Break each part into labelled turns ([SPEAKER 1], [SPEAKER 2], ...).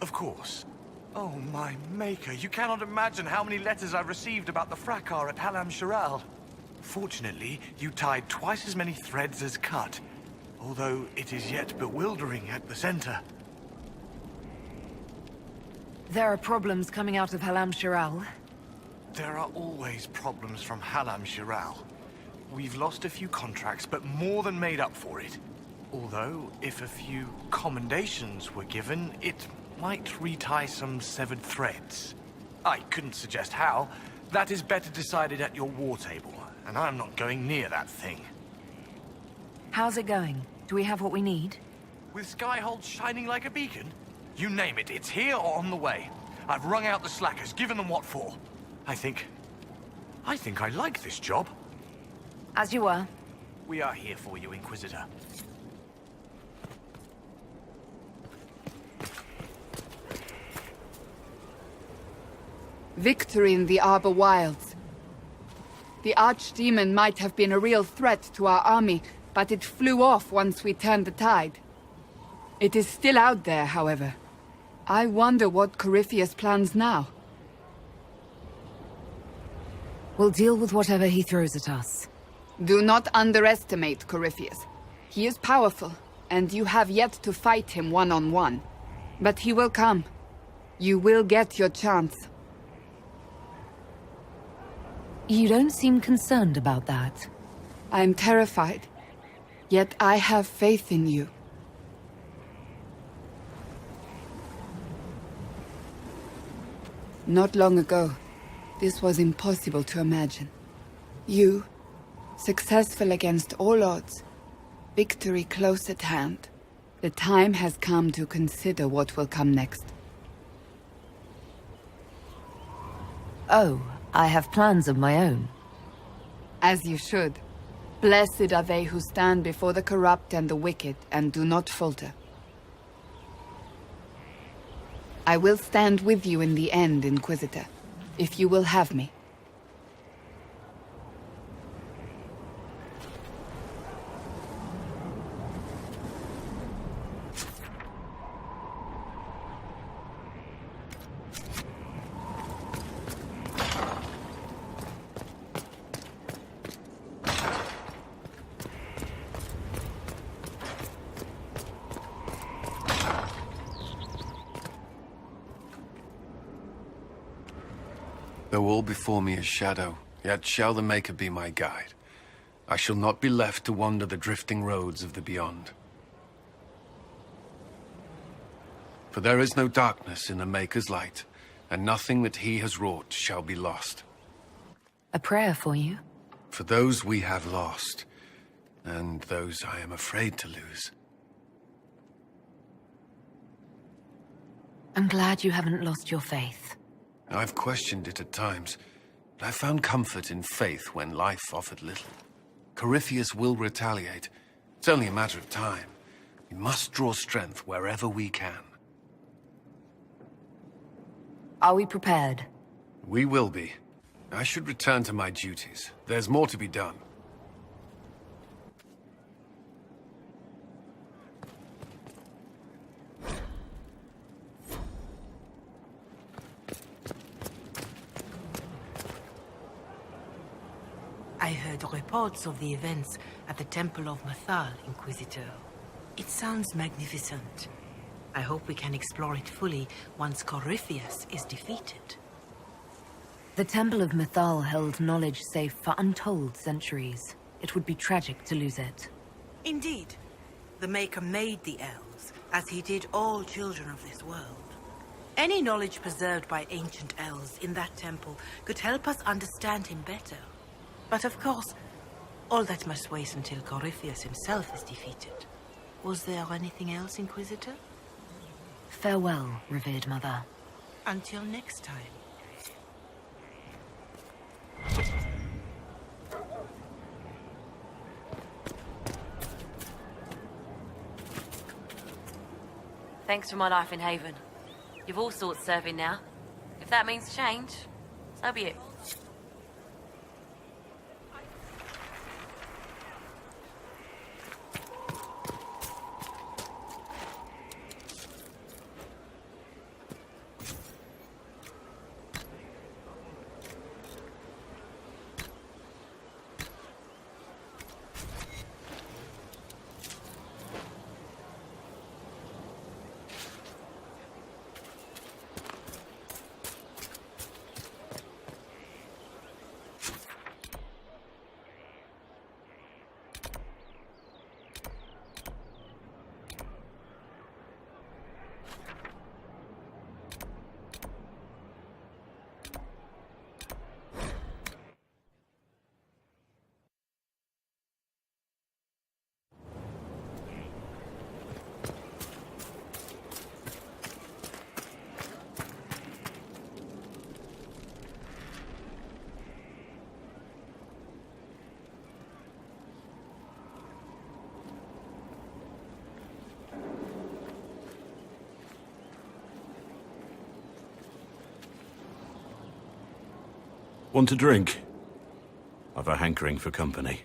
[SPEAKER 1] Of course. Oh, my maker, you cannot imagine how many letters I've received about the fracas at Halam Shiral. Fortunately, you tied twice as many threads as cut, although it is yet bewildering at the center.
[SPEAKER 2] There are problems coming out of Halam Shiral.
[SPEAKER 1] There are always problems from Halam Shiral. We've lost a few contracts, but more than made up for it. Although, if a few commendations were given, it might retie some severed threads. I couldn't suggest how. That is better decided at your war table, and I'm not going near that thing.
[SPEAKER 2] How's it going? Do we have what we need?
[SPEAKER 1] With Skyhold shining like a beacon? You name it, it's here or on the way. I've wrung out the slackers, given them what for. I think I like this job.
[SPEAKER 2] As you were.
[SPEAKER 1] We are here for you, Inquisitor.
[SPEAKER 3] Victory in the Arbor Wilds. The Archdemon might have been a real threat to our army, but it flew off once we turned the tide. It is still out there, however. I wonder what Corypheus plans now.
[SPEAKER 2] We'll deal with whatever he throws at us.
[SPEAKER 3] Do not underestimate Corypheus. He is powerful, and you have yet to fight him one-on-one. But he will come. You will get your chance.
[SPEAKER 2] You don't seem concerned about that.
[SPEAKER 3] I am terrified, yet I have faith in you. Not long ago, this was impossible to imagine. You, successful against all odds, victory close at hand. The time has come to consider what will come next.
[SPEAKER 2] Oh, I have plans of my own.
[SPEAKER 3] As you should. Blessed are they who stand before the corrupt and the wicked, and do not falter. I will stand with you in the end, Inquisitor, if you will have me.
[SPEAKER 4] Though all before me is shadow, yet shall the Maker be my guide. I shall not be left to wander the drifting roads of the beyond. For there is no darkness in the Maker's light, and nothing that he has wrought shall be lost.
[SPEAKER 2] A prayer for you?
[SPEAKER 4] For those we have lost, and those I am afraid to lose.
[SPEAKER 2] I'm glad you haven't lost your faith.
[SPEAKER 4] I've questioned it at times, but I found comfort in faith when life offered little. Corypheus will retaliate. It's only a matter of time. We must draw strength wherever we can.
[SPEAKER 2] Are we prepared?
[SPEAKER 4] We will be. I should return to my duties. There's more to be done.
[SPEAKER 5] I heard reports of the events at the Temple of Mathal, Inquisitor. It sounds magnificent. I hope we can explore it fully once Corypheus is defeated.
[SPEAKER 2] The Temple of Mathal held knowledge safe for untold centuries. It would be tragic to lose it.
[SPEAKER 5] Indeed. The Maker made the elves, as he did all children of this world. Any knowledge preserved by ancient elves in that temple could help us understand him better. But of course, all that must wait until Corypheus himself is defeated. Was there anything else, Inquisitor?
[SPEAKER 2] Farewell, revered mother.
[SPEAKER 5] Until next time.
[SPEAKER 6] Thanks for my life in Haven. You've all sorts serving now. If that means change, so be it.
[SPEAKER 7] Want a drink? I've a hankering for company.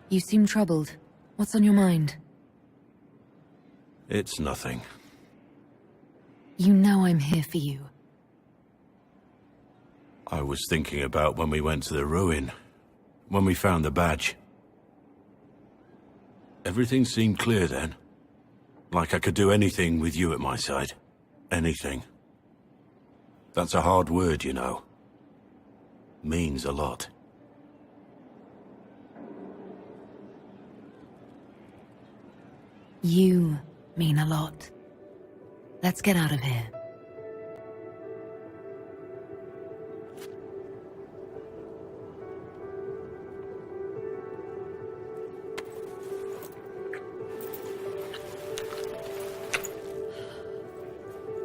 [SPEAKER 2] You seem troubled. What's on your mind?
[SPEAKER 7] It's nothing.
[SPEAKER 2] You know I'm here for you.
[SPEAKER 7] I was thinking about when we went to the ruin, when we found the badge. Everything seemed clear then. Like I could do anything with you at my side. Anything. That's a hard word, you know. Means a lot.
[SPEAKER 2] You mean a lot. Let's get out of here.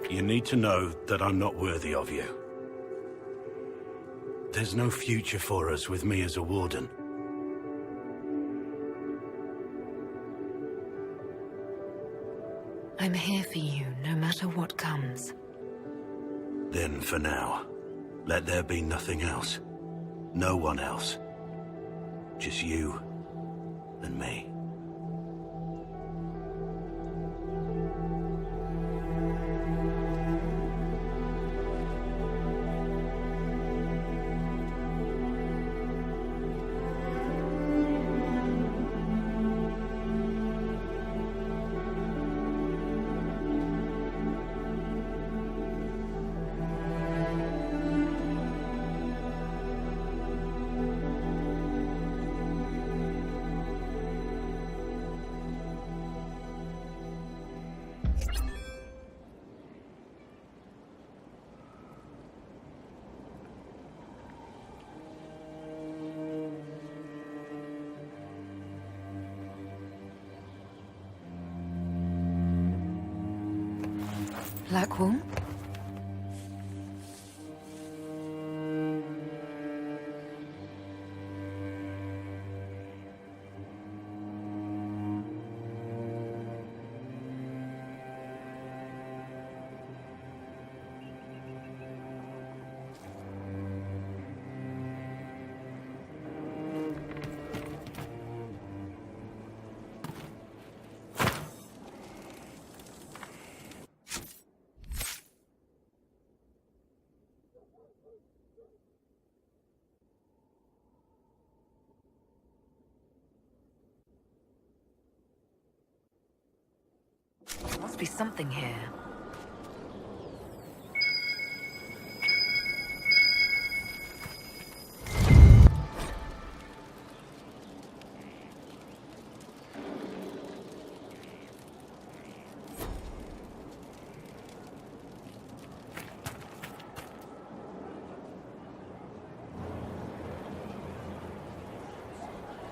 [SPEAKER 7] You need to know that I'm not worthy of you. There's no future for us with me as a warden.
[SPEAKER 2] I'm here for you, no matter what comes.
[SPEAKER 7] Then for now, let there be nothing else. No one else. Just you and me.
[SPEAKER 2] Blackwall? Must be something here.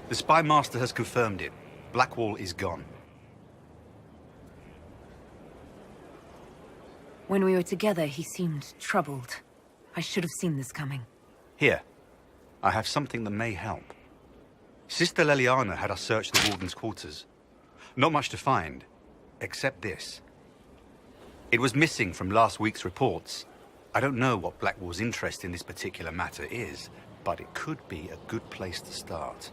[SPEAKER 8] The Spy Master has confirmed it. Blackwall is gone.
[SPEAKER 2] When we were together, he seemed troubled. I should have seen this coming.
[SPEAKER 8] Here. I have something that may help. Sister Leliana had us search the Warden's quarters. Not much to find, except this. It was missing from last week's reports. I don't know what Blackwall's interest in this particular matter is, but it could be a good place to start.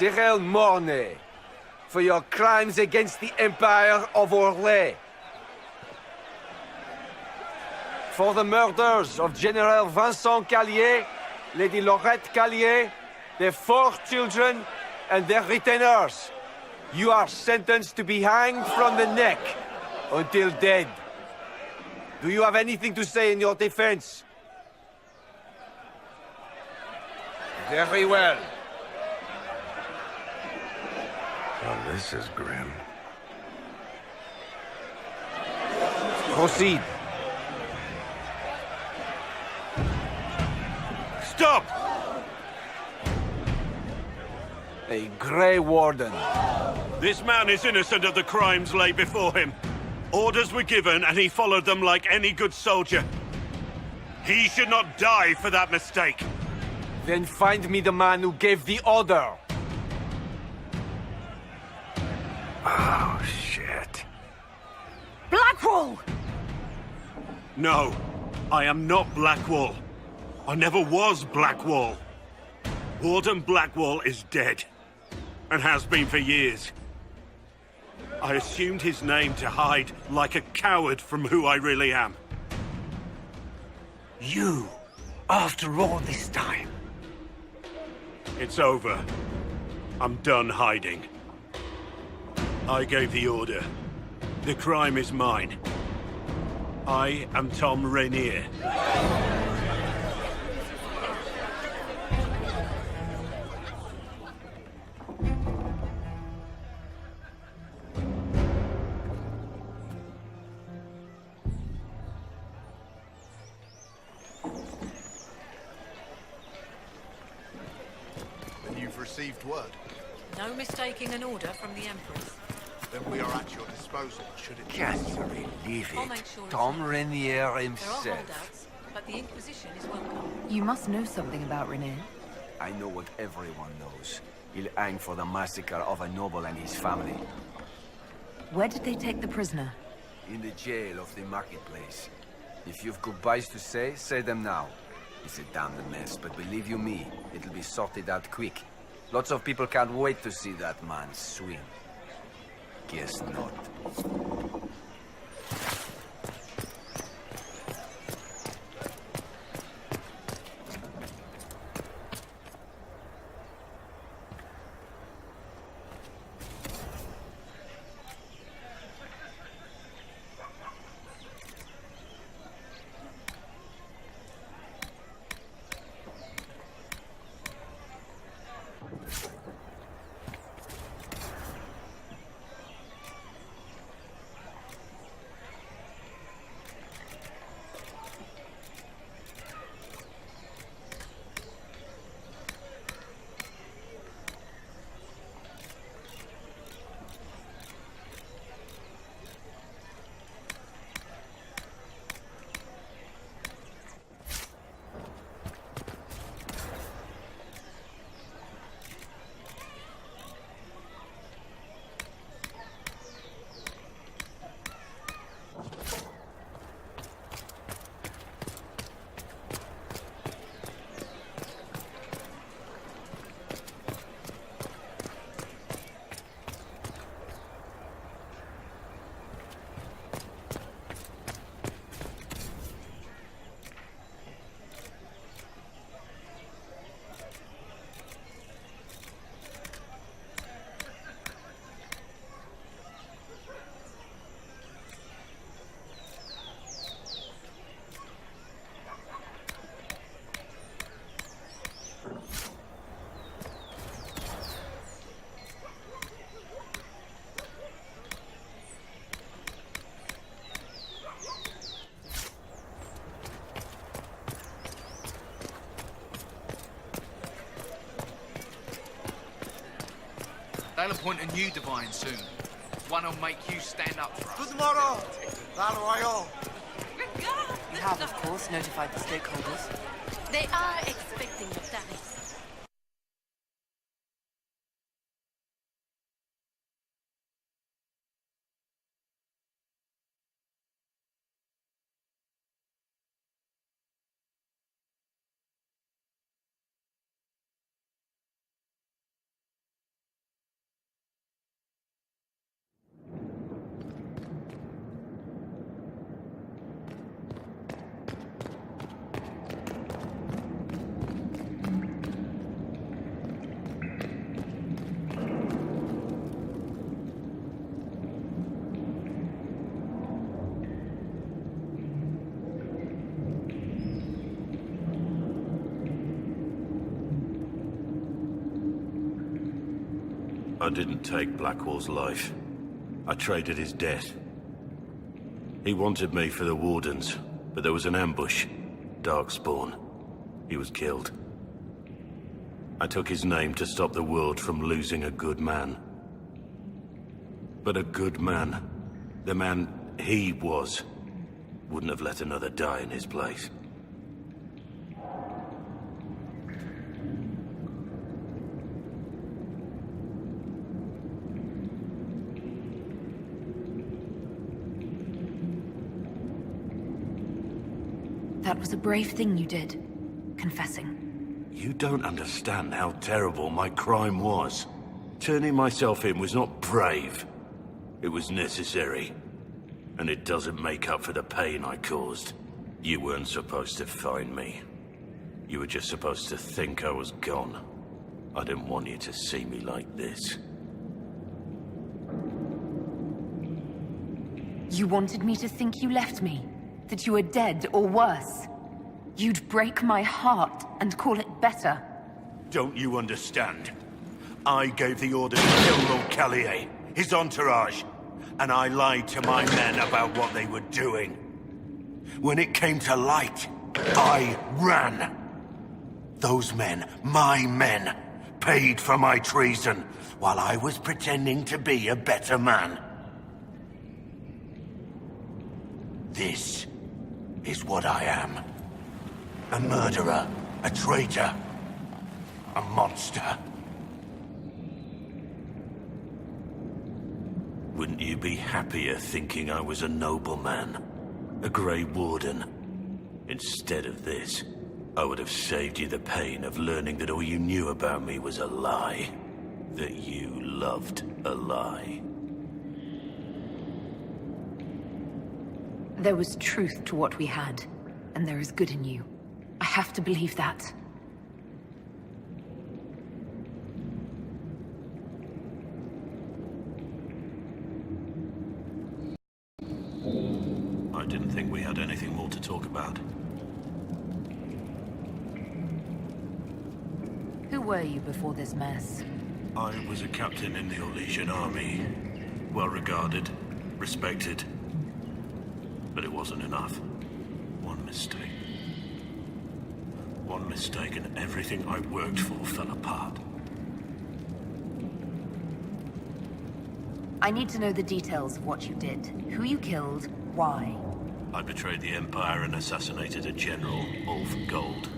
[SPEAKER 9] Cyril Mornay, for your crimes against the Empire of Orlais. For the murders of General Vincent Callier, Lady Laurette Callier, their 4 children, and their retainers. You are sentenced to be hanged from the neck until dead. Do you have anything to say in your defense? Very well.
[SPEAKER 7] Well, this is grim.
[SPEAKER 9] Proceed.
[SPEAKER 7] Stop!
[SPEAKER 9] A Grey Warden.
[SPEAKER 7] This man is innocent of the crimes laid before him. Orders were given, and he followed them like any good soldier. He should not die for that mistake.
[SPEAKER 9] Then find me the man who gave the order.
[SPEAKER 7] Oh, shit.
[SPEAKER 2] Blackwall!
[SPEAKER 7] No, I am not Blackwall. I never was Blackwall. Warden Blackwall is dead, and has been for years. I assumed his name to hide like a coward from who I really am.
[SPEAKER 1] You, after all this time.
[SPEAKER 7] It's over. I'm done hiding. I gave the order. The crime is mine. I am Tom Rainier.
[SPEAKER 10] Then you've received word.
[SPEAKER 5] No mistaking an order from the Empress.
[SPEAKER 10] Then we are at your disposal, should it be?
[SPEAKER 9] Can't you believe
[SPEAKER 5] I'll
[SPEAKER 9] it?
[SPEAKER 5] make sure it's
[SPEAKER 9] Tom
[SPEAKER 5] not.
[SPEAKER 9] Rainier
[SPEAKER 5] There are
[SPEAKER 9] himself.
[SPEAKER 5] holdouts, but the Inquisition is welcome.
[SPEAKER 2] You must know something about Renee.
[SPEAKER 9] I know what everyone knows. He'll hang for the massacre of a noble and his family.
[SPEAKER 2] Where did they take the prisoner?
[SPEAKER 9] In the jail of the marketplace. If you've goodbyes to say them now. It's a damned mess, but believe you me, it'll be sorted out quick. Lots of people can't wait to see that man swing. Guess not.
[SPEAKER 11] They'll appoint a new divine soon. One who'll make you stand up for us.
[SPEAKER 10] Good morrow. Valroyo.
[SPEAKER 2] We have, of course, notified the stakeholders.
[SPEAKER 5] They are expecting the tariffs.
[SPEAKER 7] I didn't take Blackwall's life. I traded his death. He wanted me for the Wardens, but there was an ambush. Darkspawn. He was killed. I took his name to stop the world from losing a good man. But a good man, the man he was, wouldn't have let another die in his place.
[SPEAKER 2] That was a brave thing you did. Confessing.
[SPEAKER 7] You don't understand how terrible my crime was. Turning myself in was not brave. It was necessary. And it doesn't make up for the pain I caused. You weren't supposed to find me. You were just supposed to think I was gone. I didn't want you to see me like this.
[SPEAKER 2] You wanted me to think you left me? That you were dead or worse? You'd break my heart and call it better.
[SPEAKER 7] Don't you understand? I gave the order to kill Lord Callier, his entourage, and I lied to my men about what they were doing. When it came to light, I ran. Those men, my men, paid for my treason, while I was pretending to be a better man. This is what I am. A murderer, a traitor, a monster. Wouldn't you be happier thinking I was a nobleman? A Grey Warden? Instead of this, I would have saved you the pain of learning that all you knew about me was a lie. That you loved a lie.
[SPEAKER 2] There was truth to what we had, and there is good in you. I have to believe that.
[SPEAKER 7] I didn't think we had anything more to talk about.
[SPEAKER 2] Who were you before this mess?
[SPEAKER 7] I was a captain in the Orlesian army. Well regarded, respected. But it wasn't enough. One mistake. One mistake and everything I worked for fell apart.
[SPEAKER 2] I need to know the details of what you did. Who you killed, why.
[SPEAKER 7] I betrayed the Empire and assassinated a general, all for gold.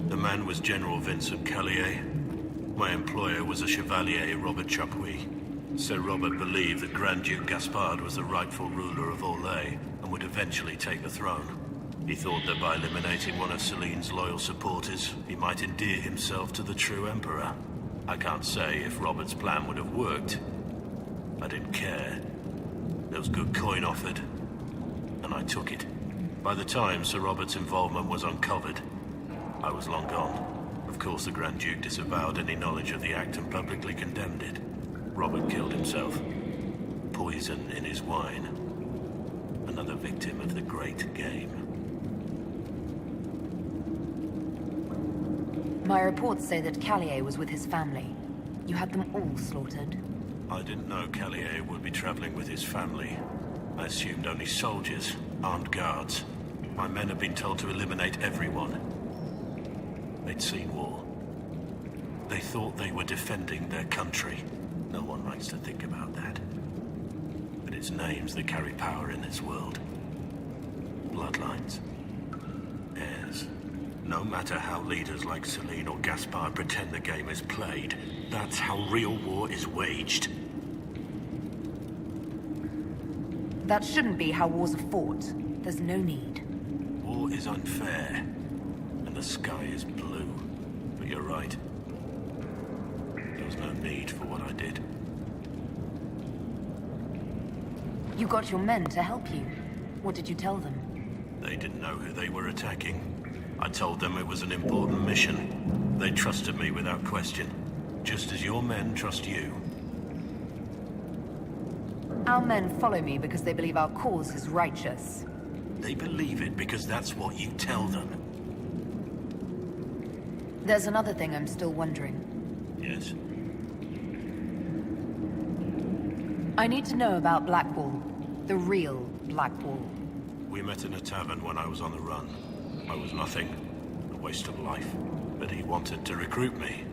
[SPEAKER 7] The man was General Vincent Callier. My employer was a Chevalier, Robert Chapuis. Sir Robert believed that Grand Duke Gaspard was the rightful ruler of Orlais and would eventually take the throne. He thought that by eliminating one of Celine's loyal supporters, he might endear himself to the true Emperor. I can't say if Robert's plan would have worked. I didn't care. There was good coin offered, and I took it. By the time Sir Robert's involvement was uncovered, I was long gone. Of course, the Grand Duke disavowed any knowledge of the act and publicly condemned it. Robert killed himself. Poison in his wine. Another victim of the great game.
[SPEAKER 2] My reports say that Callier was with his family. You had them all slaughtered.
[SPEAKER 7] I didn't know Callier would be traveling with his family. I assumed only soldiers, armed guards. My men had been told to eliminate everyone. They'd seen war. They thought they were defending their country.
[SPEAKER 12] No one likes to think about that. But it's names that carry power in this world. Bloodlines. Heirs. No matter how leaders like Celine or Gaspard pretend the game is played, that's how real war is waged.
[SPEAKER 2] That shouldn't be how wars are fought. There's no need.
[SPEAKER 12] War is unfair, and the sky is blue. But you're right. There was no need for what I did.
[SPEAKER 2] You got your men to help you. What did you tell them?
[SPEAKER 12] They didn't know who they were attacking. I told them it was an important mission. They trusted me without question. Just as your men trust you.
[SPEAKER 2] Our men follow me because they believe our cause is righteous.
[SPEAKER 12] They believe it because that's what you tell them.
[SPEAKER 2] There's another thing I'm still wondering.
[SPEAKER 12] Yes?
[SPEAKER 2] I need to know about Blackwall. The real Blackwall.
[SPEAKER 12] We met in a tavern when I was on the run. I was nothing. A waste of life. But he wanted to recruit me.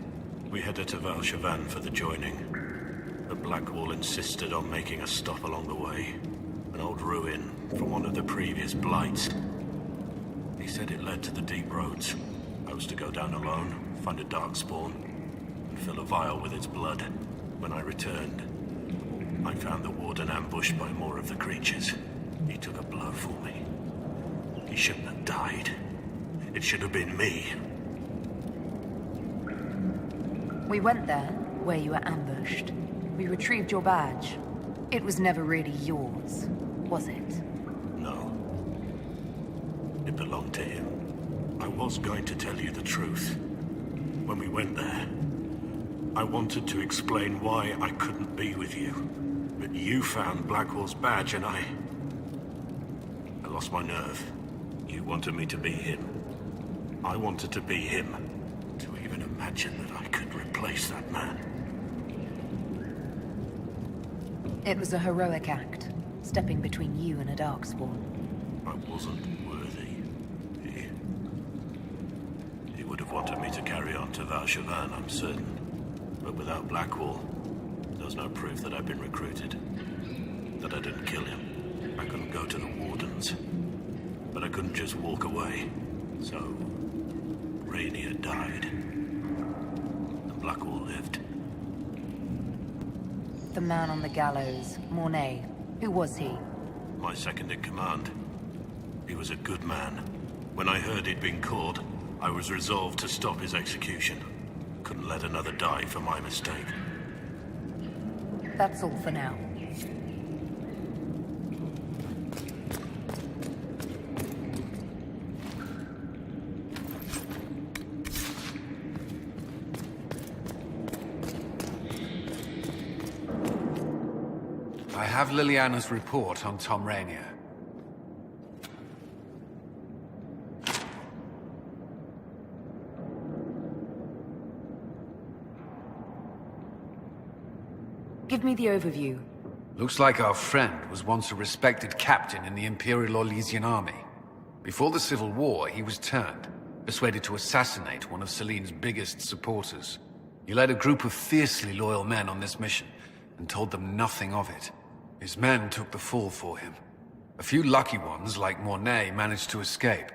[SPEAKER 12] We headed to Val-Chevan for the joining. But Blackwall insisted on making a stop along the way. An old ruin from one of the previous blights. He said it led to the deep roads. I was to go down alone, find a darkspawn, and fill a vial with its blood. When I returned, I found the warden ambushed by more of the creatures. He took a blow for me. He shouldn't have died. It should have been me.
[SPEAKER 2] We went there, where you were ambushed. We retrieved your badge. It was never really yours, was it?
[SPEAKER 12] No. It belonged to him. I was going to tell you the truth. When we went there, I wanted to explain why I couldn't be with you. But you found Blackwall's badge and I lost my nerve. You wanted me to be him. I wanted to be him. To even imagine that I could replace that man.
[SPEAKER 2] It was a heroic act, stepping between you and a darkspawn.
[SPEAKER 12] I wasn't worthy. He would have wanted me to carry on to Val-Chevan, I'm certain. But without Blackwall, there's no proof that I'd been recruited. That I didn't kill him. I couldn't go to the Wardens. But I couldn't just walk away. So, Rainier died. And Blackwall lived.
[SPEAKER 2] The man on the gallows, Mornay. Who was he?
[SPEAKER 12] My second in command. He was a good man. When I heard he'd been caught, I was resolved to stop his execution. Couldn't let another die for my mistake.
[SPEAKER 2] That's all for now.
[SPEAKER 4] I have Liliana's report on Tom Rainier.
[SPEAKER 2] Give me the overview.
[SPEAKER 4] Looks like our friend was once a respected captain in the Imperial Orlesian army. Before the Civil War, he was turned, persuaded to assassinate one of Celine's biggest supporters. He led a group of fiercely loyal men on this mission, and told them nothing of it. His men took the fall for him. A few lucky ones, like Mornay, managed to escape.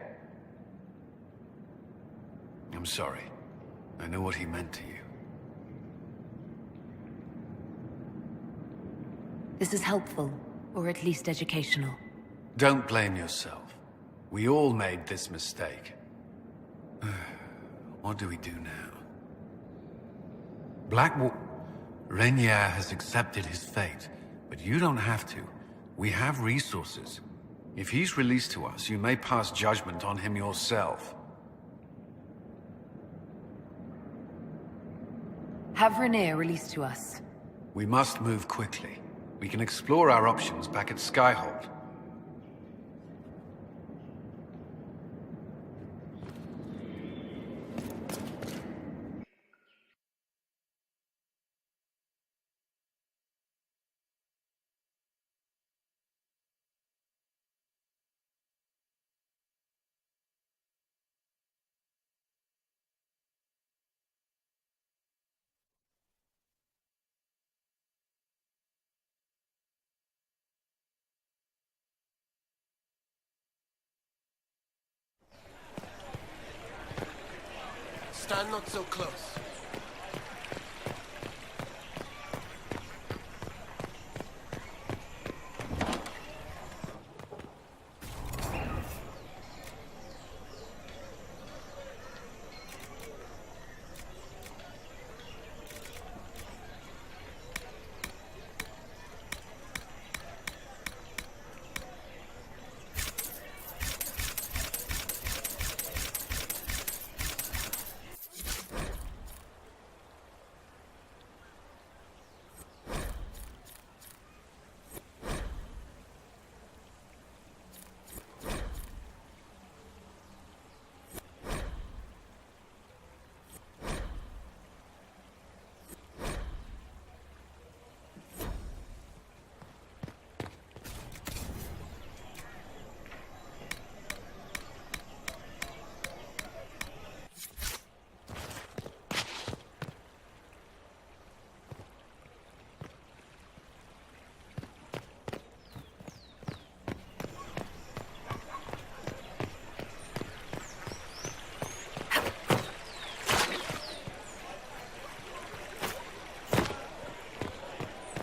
[SPEAKER 4] I'm sorry. I know what he meant to you.
[SPEAKER 2] This is helpful, or at least educational.
[SPEAKER 4] Don't blame yourself. We all made this mistake. What do we do now? Blackwall... Rainier has accepted his fate, but you don't have to. We have resources. If he's released to us, you may pass judgment on him yourself.
[SPEAKER 2] Have Rainier released to us.
[SPEAKER 4] We must move quickly. We can explore our options back at Skyhold.
[SPEAKER 10] Stand not so close.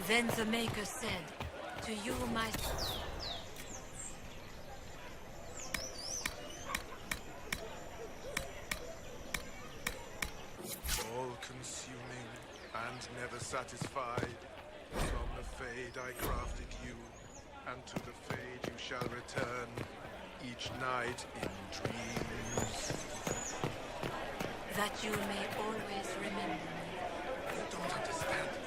[SPEAKER 5] Then the Maker said, "To you, my..."
[SPEAKER 13] All-consuming and never satisfied. From the Fade I crafted you, and to the Fade you shall return, each night in dreams.
[SPEAKER 5] That you may always remember me.
[SPEAKER 13] You don't understand me.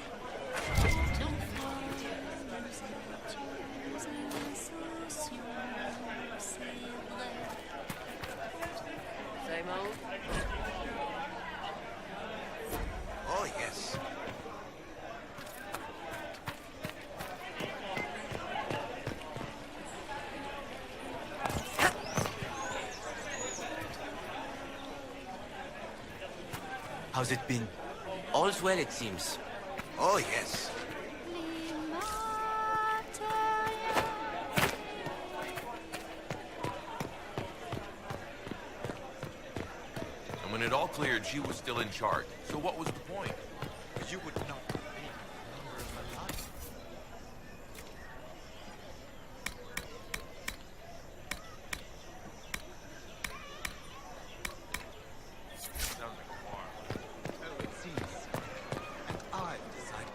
[SPEAKER 6] Same old?
[SPEAKER 10] Oh, yes.
[SPEAKER 14] How's it been? All's well, it seems.
[SPEAKER 10] Oh, yes.
[SPEAKER 15] And when it all cleared, she was still in charge. So what was the point?
[SPEAKER 10] You would not be longer of my life.
[SPEAKER 13] Sounds like a farm. Oh, it seems. And I decided.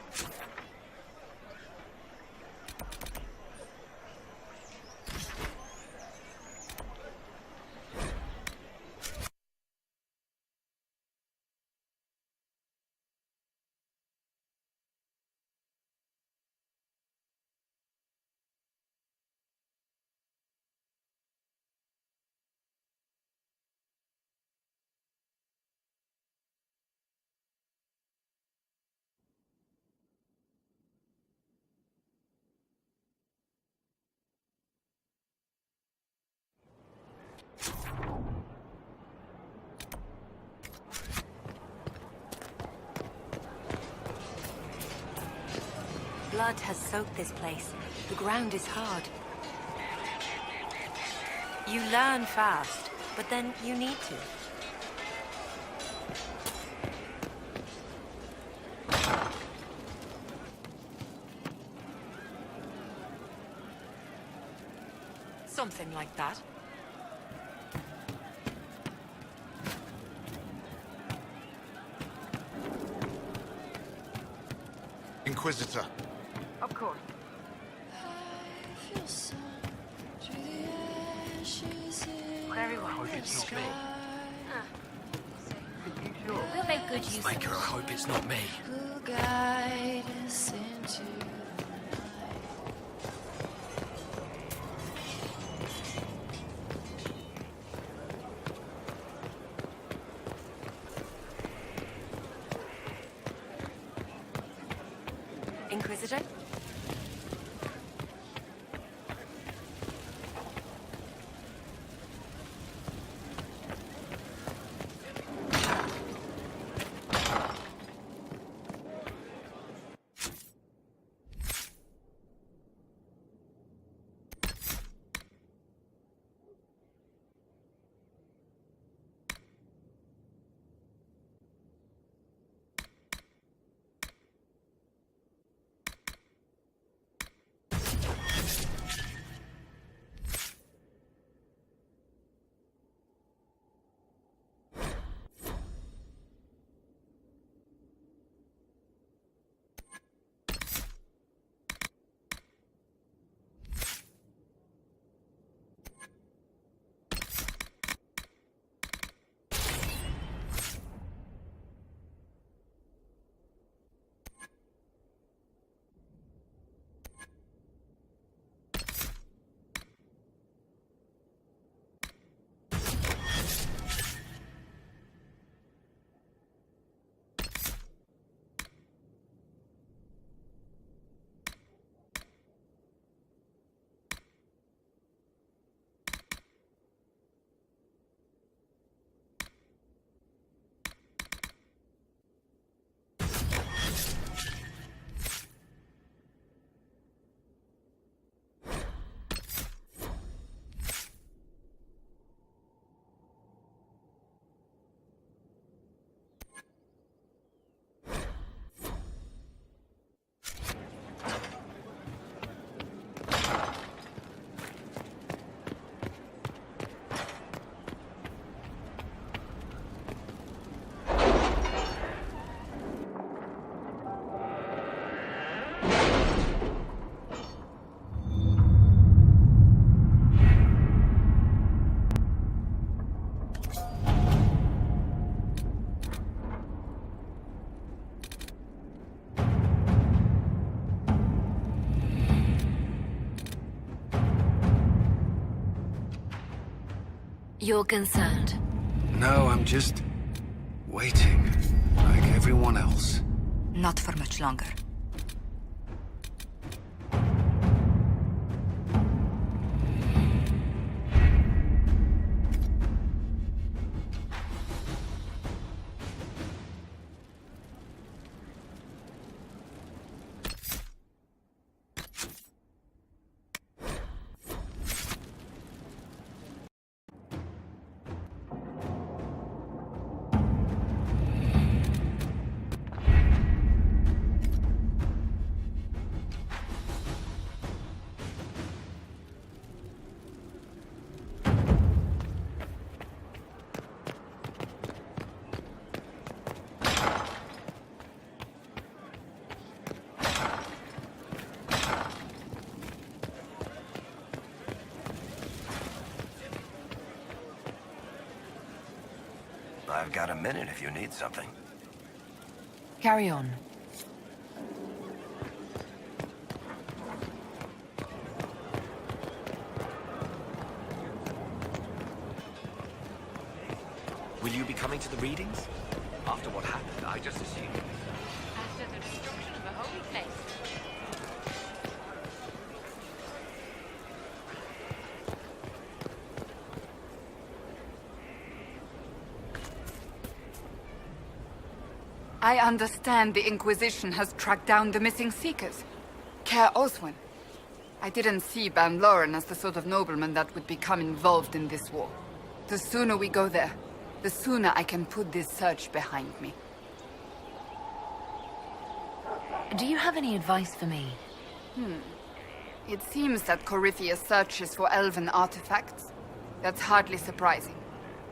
[SPEAKER 5] Blood has soaked this place. The ground is hard. You learn fast, but then you need to. Something like that.
[SPEAKER 10] Inquisitor.
[SPEAKER 2] Of course.
[SPEAKER 6] Very well.
[SPEAKER 10] I hope it's not me.
[SPEAKER 6] We'll make good use of it.
[SPEAKER 14] Maker, I hope it's not me.
[SPEAKER 5] Inquisitor?
[SPEAKER 2] You're concerned?
[SPEAKER 4] No, I'm just... waiting. Like everyone else.
[SPEAKER 2] Not for much longer.
[SPEAKER 16] I've got a minute if you need something.
[SPEAKER 2] Carry on.
[SPEAKER 16] Will you be coming to the readings? After what happened, I just assumed.
[SPEAKER 6] After the destruction of a holy place.
[SPEAKER 3] I understand the Inquisition has tracked down the missing Seekers. Care Oswin. I didn't see Ban Loren as the sort of nobleman that would become involved in this war. The sooner we go there, the sooner I can put this search behind me.
[SPEAKER 2] Do you have any advice for me?
[SPEAKER 3] It seems that Corypheus searches for elven artifacts. That's hardly surprising.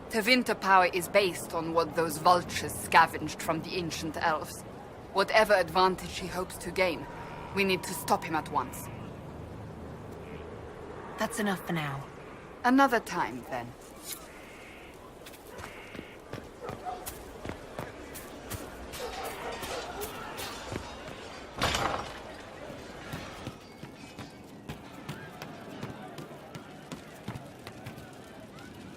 [SPEAKER 3] Tevinter power is based on what those vultures scavenged from the ancient elves. Whatever advantage he hopes to gain, we need to stop him at once.
[SPEAKER 2] That's enough for now.
[SPEAKER 3] Another time, then.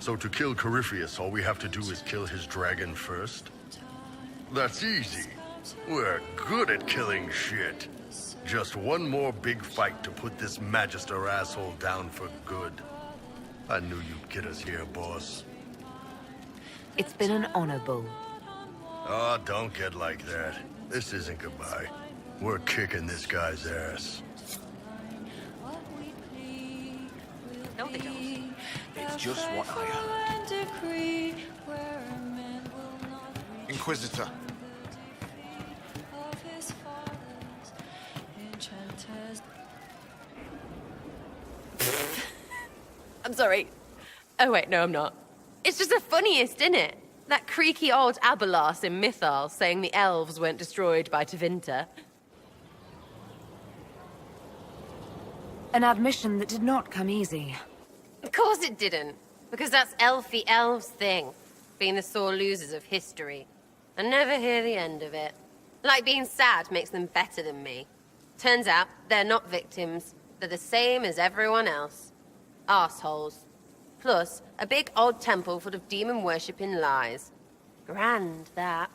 [SPEAKER 17] So to kill Corypheus, all we have to do is kill his dragon first? That's easy. We're good at killing shit. Just one more big fight to put this Magister asshole down for good. I knew you'd get us here, boss.
[SPEAKER 2] It's been an honor, Bull.
[SPEAKER 17] Oh, don't get like that. This isn't goodbye. We're kicking this guy's ass.
[SPEAKER 6] No, they don't.
[SPEAKER 16] It's just what I heard.
[SPEAKER 13] Inquisitor.
[SPEAKER 18] I'm sorry. Oh wait, no I'm not. It's just the funniest, isn't it? That creaky old Abelas in Mythal saying the elves weren't destroyed by Tevinter.
[SPEAKER 2] An admission that did not come easy.
[SPEAKER 18] Of course it didn't. Because that's elfy elves thing. Being the sore losers of history. I never hear the end of it. Like being sad makes them better than me. Turns out they're not victims. They're the same as everyone else. Arseholes. Plus, a big old temple full of demon-worshipping lies. Grand, that.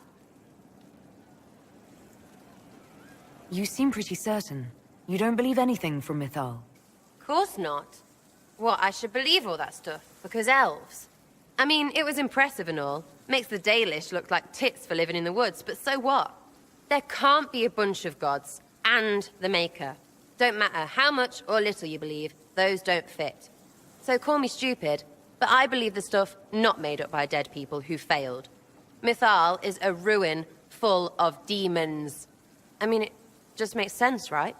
[SPEAKER 2] You seem pretty certain. You don't believe anything from Mythal.
[SPEAKER 18] Course not. What, I should believe all that stuff? Because elves? I mean, it was impressive and all. Makes the Dalish look like tits for living in the woods, but so what? There can't be a bunch of gods, and the Maker. Don't matter how much or little you believe, those don't fit. So call me stupid, but I believe the stuff not made up by dead people who failed. Mythal is a ruin full of demons. I mean, it just makes sense, right?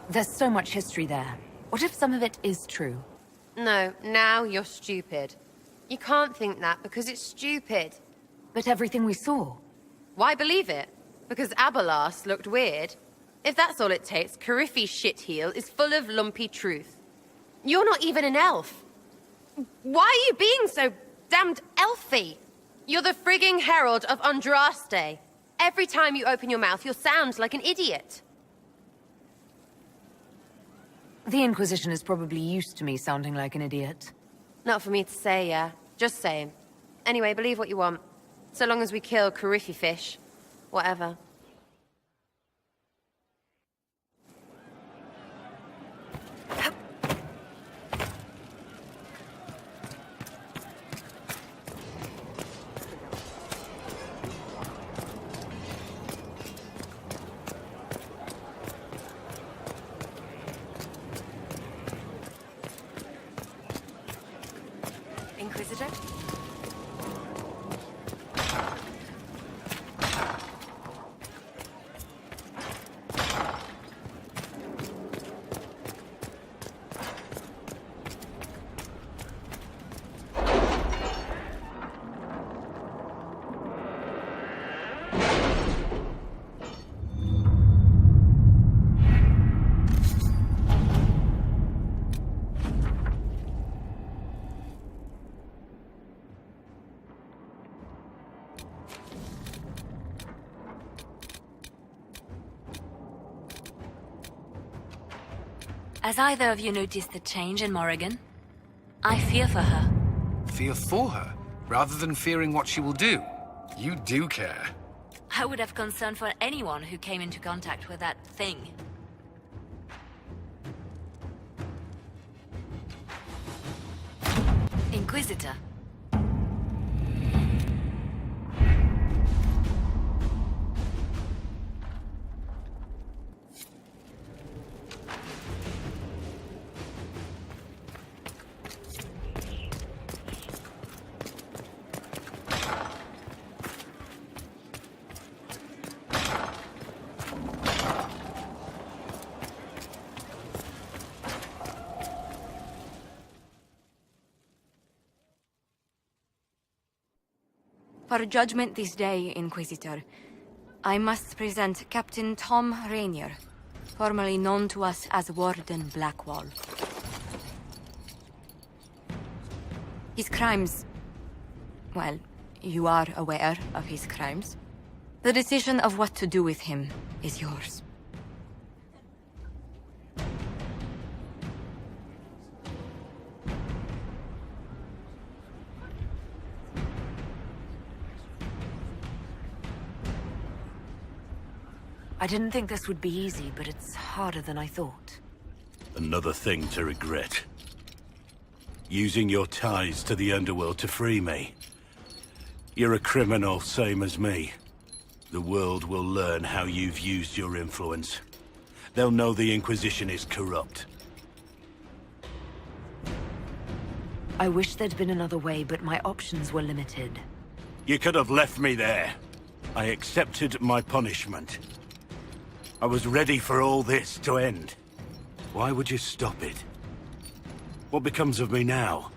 [SPEAKER 2] There's so much history there. What if some of it is true?
[SPEAKER 18] No, now you're stupid. You can't think that because it's stupid.
[SPEAKER 2] But everything we saw.
[SPEAKER 18] Why believe it? Because Abelas looked weird? If that's all it takes, Coryphe's shitheel is full of lumpy truth. You're not even an elf. Why are you being so damned elfy? You're the frigging herald of Andraste. Every time you open your mouth, you'll sound like an idiot.
[SPEAKER 2] The Inquisition is probably used to me sounding like an idiot.
[SPEAKER 18] Not for me to say, yeah. Just saying. Anyway, believe what you want. So long as we kill Carifi fish. Whatever.
[SPEAKER 6] Inquisitor? Has either of you noticed the change in Morrigan? I fear for her.
[SPEAKER 4] Fear for her, rather than fearing what she will do. You do care.
[SPEAKER 6] I would have concern for anyone who came into contact with that thing. Inquisitor.
[SPEAKER 19] For judgment this day, Inquisitor, I must present Captain Tom Rainier, formerly known to us as Warden Blackwall. His crimes... well, you are aware of his crimes. The decision of what to do with him is yours.
[SPEAKER 2] I didn't think this would be easy, but it's harder than I thought.
[SPEAKER 12] Another thing to regret. Using your ties to the underworld to free me. You're a criminal, same as me. The world will learn how you've used your influence. They'll know the Inquisition is corrupt.
[SPEAKER 2] I wish there'd been another way, but my options were limited.
[SPEAKER 12] You could have left me there. I accepted my punishment. I was ready for all this to end. Why would you stop it? What becomes of me now?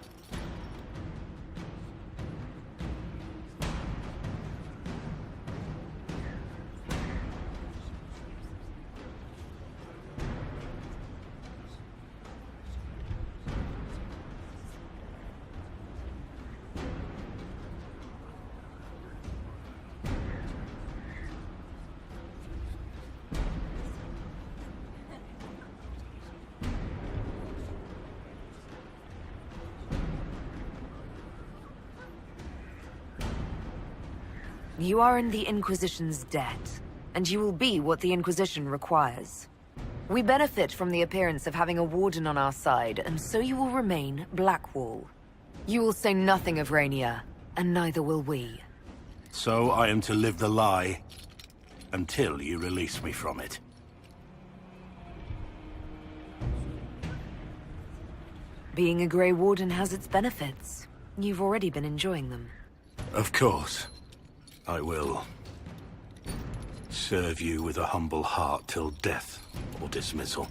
[SPEAKER 2] You are in the Inquisition's debt, and you will be what the Inquisition requires. We benefit from the appearance of having a warden on our side, and so you will remain Blackwall. You will say nothing of Rainier, and neither will we.
[SPEAKER 12] So I am to live the lie until you release me from it.
[SPEAKER 2] Being a Grey Warden has its benefits. You've already been enjoying them.
[SPEAKER 12] Of course. I will serve you with a humble heart till death or dismissal.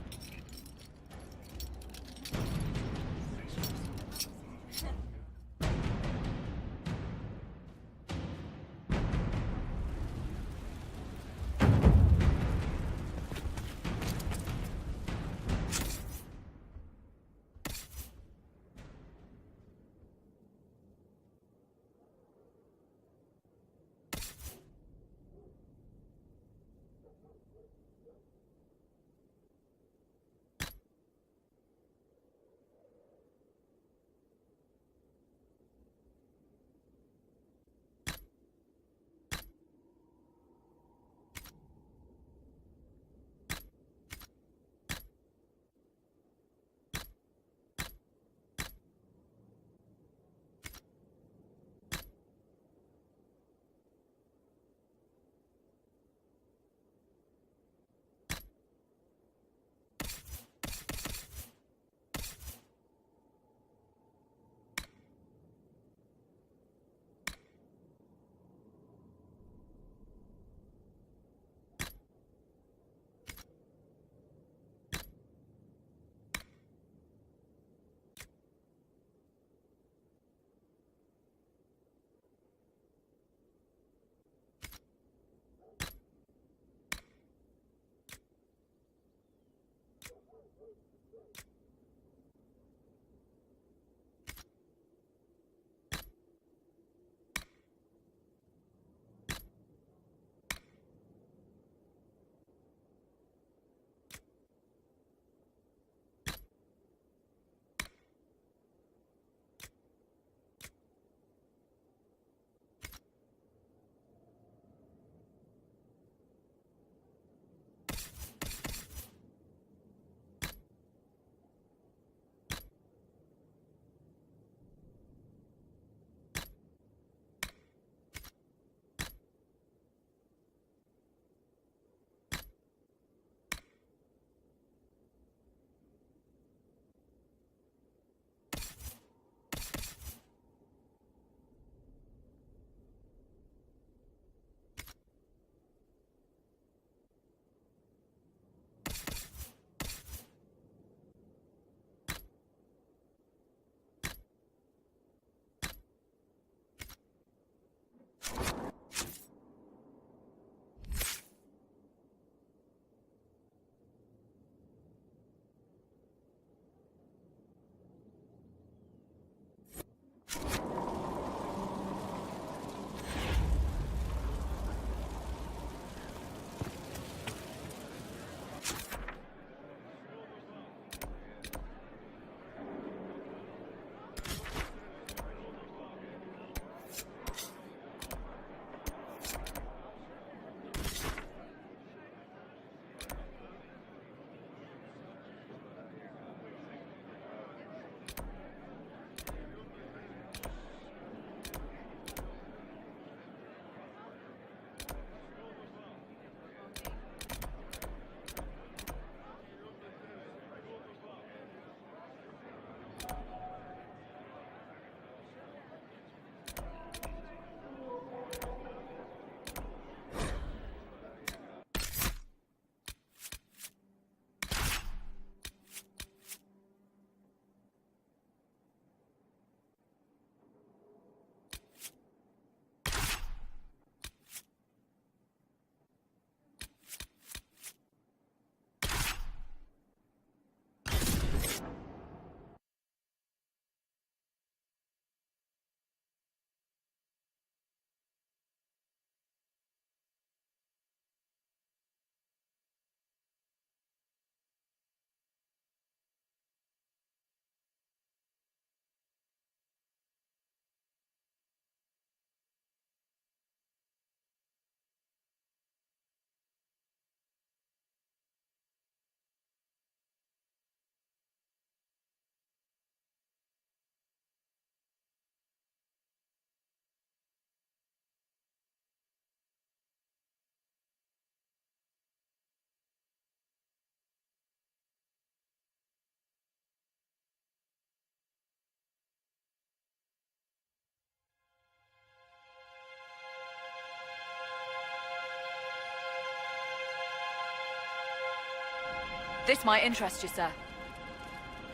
[SPEAKER 3] This might interest you, sir.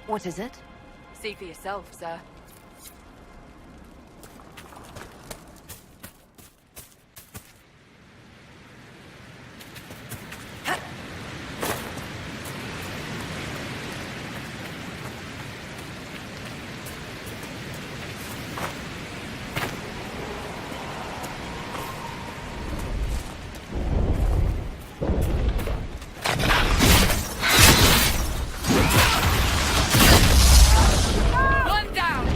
[SPEAKER 2] What is it?
[SPEAKER 3] See for yourself, sir. One down!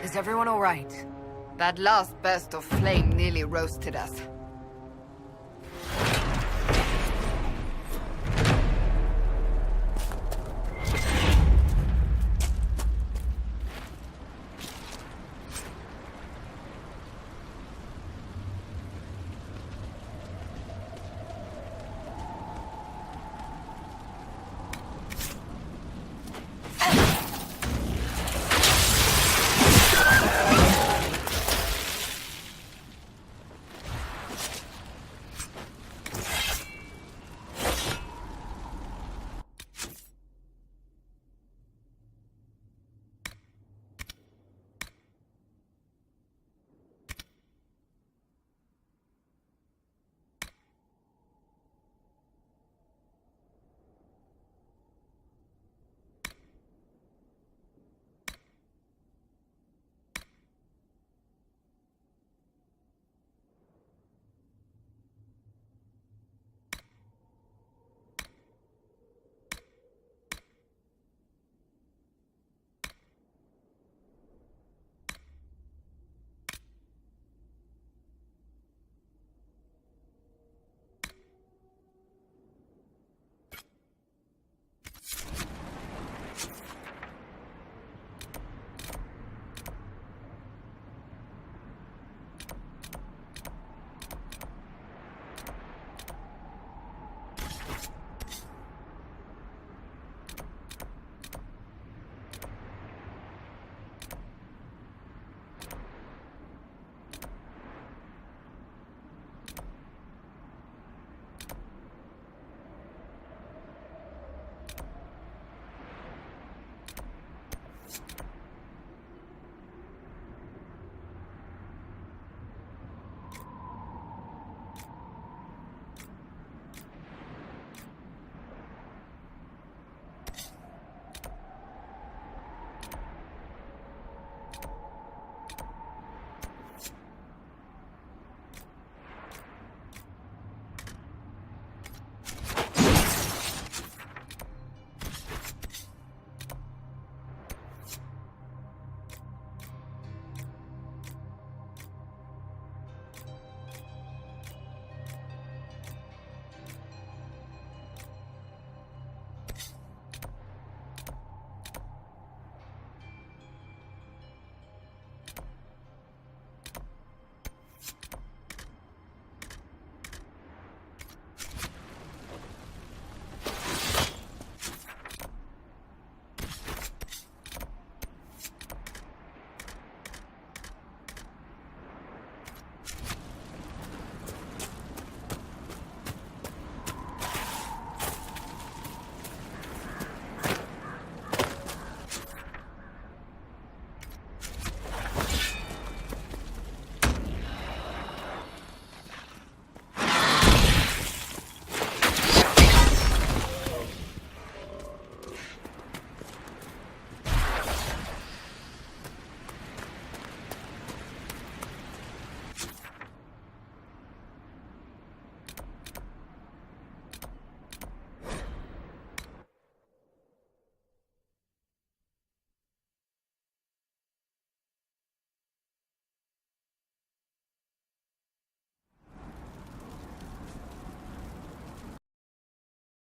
[SPEAKER 2] Is everyone all right?
[SPEAKER 3] That last burst of flame nearly roasted us.